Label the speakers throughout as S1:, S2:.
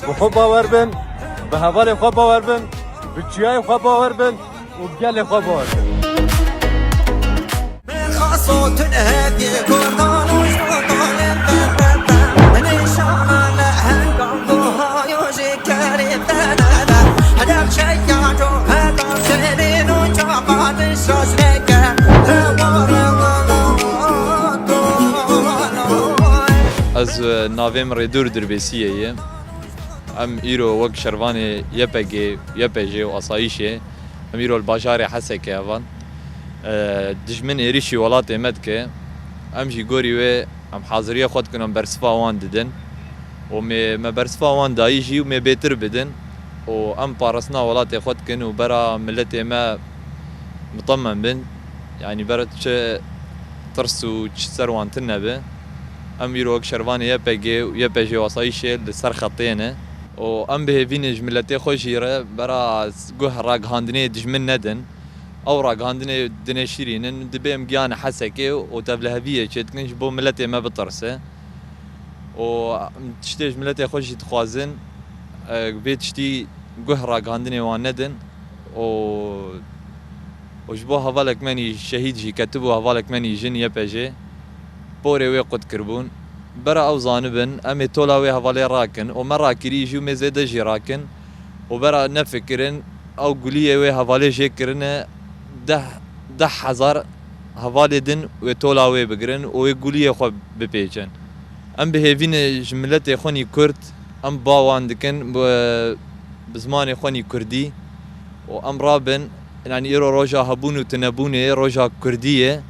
S1: بخو باور بن به حوال خو باور بن به چیای خو باور بن و گل خو باور بن
S2: صوت هادي كردان وشطال من شمال هنقضوها يوجي كريم تنالا هدف شياجو هدف سنين وجابات الشاشنك
S3: از ناویم ریدور دربیسیه ام ایرو وک شروانی یپگی و آسایشه ام ایرو الباجار حسکه اوان دجمن ایریشی ولات امد که ام جی گوری و ام حاضریه خود کنم برسفا وان ددن و ما برسفا وان دایجی و ما بهتر بدن و ام پارسنا ولات خود کن و برا ملت ما مطمن بن يعني برا چه ترس و چه سروان تنبه ام ایرو وک شروانی یپگی و آسایشه لسر خطینه و ام به وینج ملت خوشیره برا گوه راگ هاندنی دجمن ندن او راگ هاندنی دنشیرینن دبیم گیان حسکه و تبلهویه چه تکنش بو ملت ما بترسه و تشتیج ملت خوشی تخوازن بیت تشتی گوه راگ هاندنی وان ندن و جبو هوالک منی شهید جی کتبو هوالک منی جن یپجه بوری وی قد کربون برا او زانبن امی تولاوی هوالی راکن و مرا کری جو مزیده جی راکن و برا نفکرن او گلیه وی هوالی جی کرن 10,000 هوالی دن و تولاوی بگرن و گلیه خو بپیچن ام به هیوین جملت خونی کرد ام باوان دکن بزمان خونی کردی و ام رابن يعني إيرو روجا هبون وتنبوني روجا كردية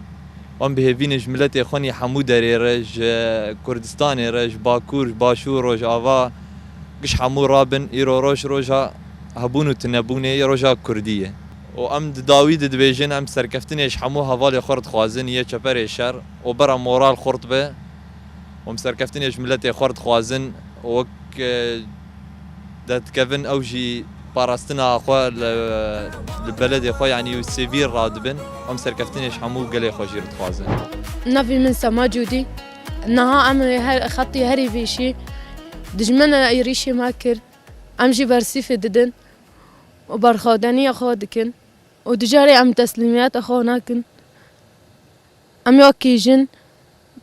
S3: وام بهيفينش ملتي خوني حمودري رج كردستاني رج باكور باشور روج آوا قش حمو رابن إيرو روجا هبون وتنبوني روجا كردية وام داويد دبيجن ام سركفتنيش حمو هوالي خورد خوازن يه چپر شر وبرا مورال خورد به وام سركفتنيش ملتي خورد خوازن وك دات كيفن اوجي باراستنا اخو البلد اخو يعني سيفير رادبن ام سركفتنيش حمو قلي خوجير تخوازن
S4: نافي من سما جودي انها ام خطي هري فيشي دجمنا يريشي ماكر امجي برسيف ددن وبرخوداني اخو دكن ودجاري ام تسليمات اخو ناكن ام يوكيجن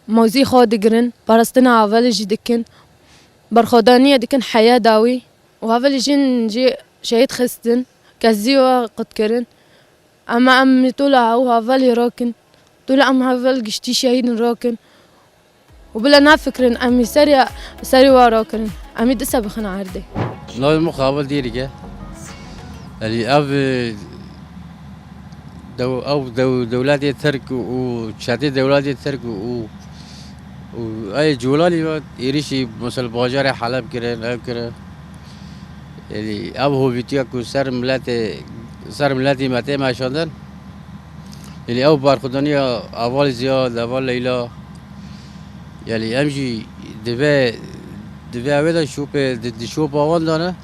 S4: موزي خو دقرن باراستنا اول جي دكن برخودانية دكن حياة داوي وهذا جن جي شهيد خستن كزيوا قد كرن اما امي طلع او هافالي راكن طلع ام هافال قشتي شهيد راكن وبلا نافكرن امي سري وراكن امي دسا بخنا عردي
S5: لا المقابل ديرك اللي دولاتي ترك وشاتي دولاتي ترك اي جولالي يريشي مثل باجار حلب كرن كرن يعني اب هو بيتيا كو سر ملاتي متى ما شاندن يعني او بارخدانية اول زياد اول ليلى يعني امجي دبي اولا شوب اوان دانا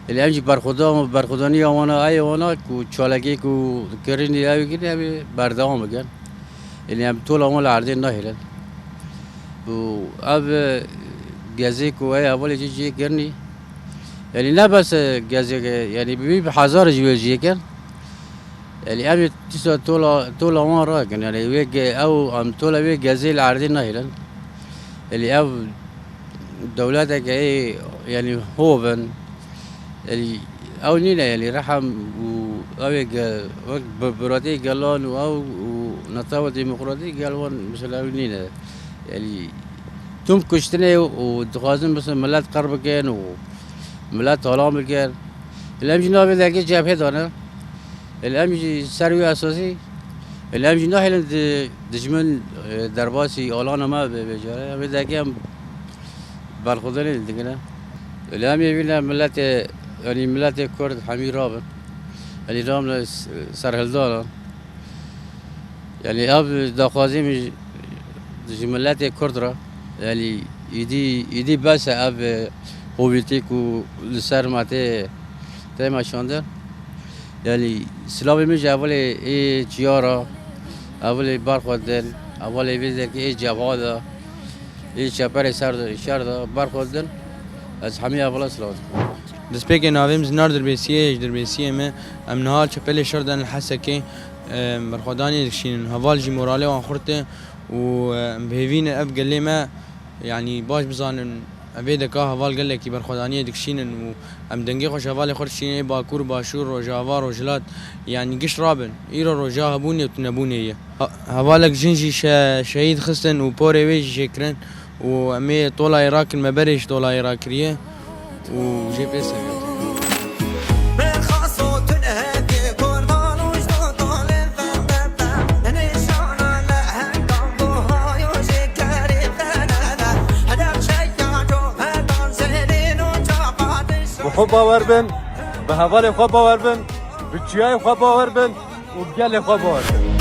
S5: اللي امجي بارخدانية وانا اي وانا كو چالگی كو کرني اوي كده ابي بردام بگن اللي ام طول اول عرضين ناهلن و اب گازي كو اي اول جي کرني يعني لا بس جازي يعني بحزار جوالجي كان يعني أبي تسوى طول ما راكن يعني ويجي أو أم طول ويجي جازي العرضين ناهلا اللي أو دولتك إيه يعني هوبن اللي أو نينا يعني رحم أو وقت براتي قالون أو نطاوة ديمقراطي قالون مثلا أو نينا يعني تم كشتني ودخازن بس ملات قرب كان ملات هلام بکر الامجی نابی داکی جبهه دانه الامجی سروی اساسی الامجی نه هلند دشمن درباسی آلان ما بجاره اما داکی هم بالخودنی دیگه الامی بینا ملت يعني ملت کرد حمی رابن يعني رام سرهلدان يعني اب داخازی ملت کرد را يعني يدي بس اب هویتی کو لسر ماته تما شاندن يعني سلامی میشه اولی ای چیارا اولی برخوردن اولی ویزه که ای جوادا ای چپر سر شهر برخوردن از همه اولا سلام
S6: دسپیک ناویم زنار دربیسیه ما ام نهال چپل شردن الحسکه برخدانی دکشین هوال جی موراله وان خورته و بهوین اب قال ما يعني باش بزان ابيدا كا هوال قال لك برخدانيه دكشين و ام دنگي خوش هوال خرشين باكور باشور وجافار وجلات يعني قش رابن ايرو رجا هبوني وتنبوني هوالك جنجي شهيد خستن وبوري ويج شكرن وامي طولا عراق ما بريش طولا عراقيه وجي بيس
S2: من خاصو تنهدي قربان وجدو طالب فنبتا نشانا لها قلبها يوشي كاري فنانا هدف شياجو هدان زهرين وجاقات
S1: وخو باور بن به هوال خو باور بن به چیای خو باور بن و گل خو باور بن